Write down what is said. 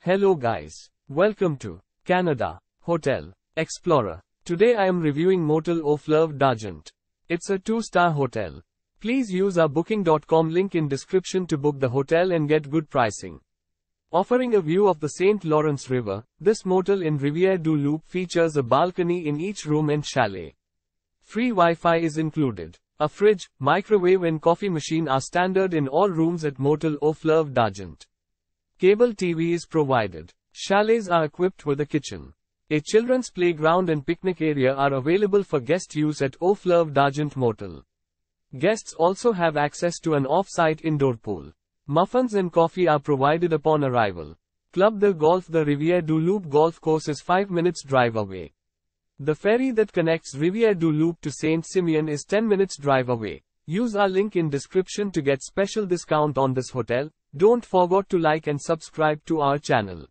Hello guys. Welcome to Canada Hotel Explorer. Today I am reviewing Motel Au Fleuve d'Argent. It's a 2-star hotel. Please use our booking.com link in description to book the hotel and get good pricing. Offering a view of the St. Lawrence River, this motel in Rivière-Du Loup features a balcony in each room and chalet. Free Wi-Fi is included. A fridge, microwave and coffee machine are standard in all rooms at Motel Au Fleuve d'Argent. Cable TV is provided. Chalets are equipped with a kitchen. A children's playground and picnic area are available for guest use at Au Fleuve d'Argent Motel. Guests also have access to an off-site indoor pool. Muffins and coffee are provided upon arrival. Club de Golf de Rivière-Du Loup golf course is 5 minutes drive away. The ferry that connects Rivière-Du Loup to Saint-Siméon is 10 minutes drive away. Use our link in description to get special discount on this hotel. Don't forget to like and subscribe to our channel.